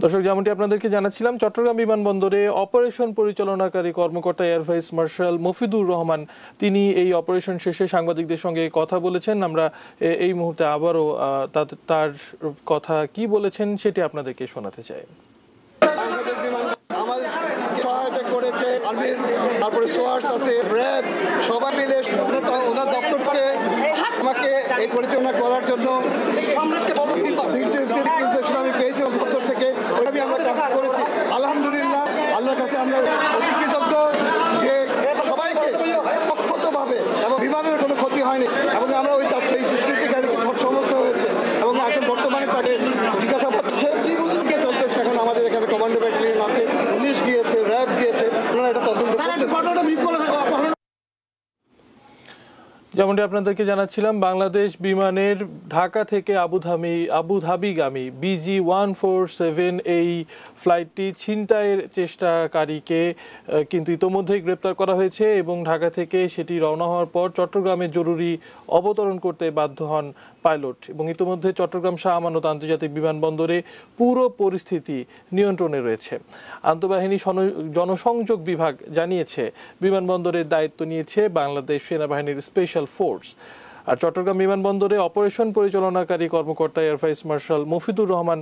দর্শক, যেমনটি আপনাদেরকে জানাচ্ছিলাম, চট্টগ্রাম বিমানবন্দরে অপারেশন পরিচালনাকারী কর্মকর্তা air vice marshal Mofidur Rahman তিনি এই অপারেশন শেষে সাংবাদিকদের সঙ্গে কথা বলেছেন। আমরা এই মুহূর্তে আবারও তার কথা কি বলেছেন সেটি আপনাদেরকে শোনাতে চাই। আমাদের সহায়তা করেছে আর্মির, তারপরে সোয়ার্স আছে, র্যাব, সবাই মিলে ওনার দপ্তর থেকে আমাকে এই পরিচালনা করার জন্য নির্দেশনা আমি পেয়েছি দপ্তর থেকে। ওইভাবে আমরা কাজ করেছি। আলহামদুলিল্লাহ, আল্লাহর কাছে আমরা অতি কৃতজ্ঞ যে সবাইকে সক্ষতভাবে এবং বিমানের কোনো ক্ষতি হয়নি এবং আমরা ওই দুষ্কৃতিকারীকে সমস্ত হয়েছে এবং এখন বর্তমানে তাকে জিজ্ঞাসাবাদ চলতেছে। এখন আমাদের এখানে কমান্ডো ব্যাটালিয়ন আছে, পুলিশ গিয়েছে, র্যাব গিয়েছে, ওনারা এটা তদন্ত করতেছে। যেমনটি আপনাদেরকে জানাচ্ছিলাম, বাংলাদেশ বিমানের ঢাকা থেকে আবুধাবিগামী BG-147 এই ফ্লাইটটি ছিনতাইয়ের চেষ্টাকারীকে কিন্তু ইতোমধ্যেই গ্রেপ্তার করা হয়েছে এবং ঢাকা থেকে সেটি রওনা হওয়ার পর চট্টগ্রামে জরুরি অবতরণ করতে বাধ্য হন পাইলট এবং ইতোমধ্যে চট্টগ্রাম শাহ আমানত আন্তর্জাতিক বিমানবন্দরে পুরো পরিস্থিতি নিয়ন্ত্রণে রয়েছে। আন্তঃবাহিনী জনসংযোগ বিভাগ জানিয়েছে বিমানবন্দরের দায়িত্ব নিয়েছে বাংলাদেশ সেনাবাহিনীর স্পেশাল ফোর্স। আর চট্টগ্রাম বিমানবন্দরে অপারেশন পরিচালনাকারী কর্মকর্তা air vice marshal Mofidur Rahman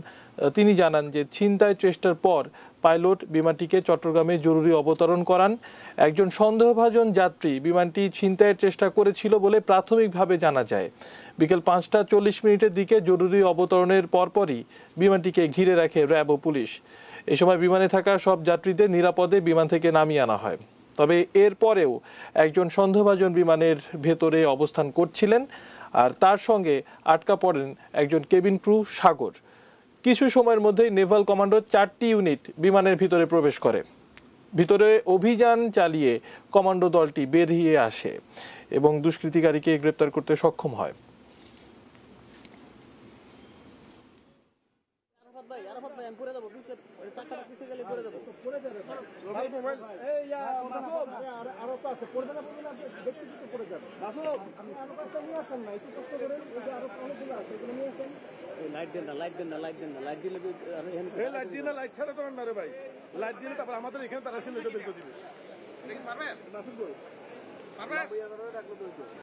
তিনি জানান যে ছিনতাই চেষ্টার পর পাইলট বিমানটিকে চট্টগ্রামে জরুরি অবতরণ করান। একজন সন্দেহভাজন যাত্রী বিমানটি ছিনতাইয়ের চেষ্টা করেছিল বলে প্রাথমিকভাবে জানা যায়। বিকেল 5:40 দিকে জরুরি অবতরণের পরপরই বিমানটিকে ঘিরে রাখে র্যাব ও পুলিশ। এ সময় বিমানে থাকা সব যাত্রীদের নিরাপদে বিমান থেকে নামিয়ে আনা হয়। তবে এরপরেও একজন সন্দেহভাজন বিমানের ভেতরে অবস্থান করছিলেন আর তার সঙ্গে আটকা পড়েন একজন কেবিন ক্রু সাগর। কিছু সময়ের মধ্যেই নেভাল কমান্ডোর 4টি ইউনিট বিমানের ভিতরে প্রবেশ করে। ভিতরে অভিযান চালিয়ে কমান্ডো দলটি বেরিয়ে আসে এবং দুষ্কৃতিকারীকে গ্রেপ্তার করতে সক্ষম হয়। লাইট ছাড়া করেন না রে ভাই, লাইট দিলে তারপর আমাদের এখানে তারা ছিল।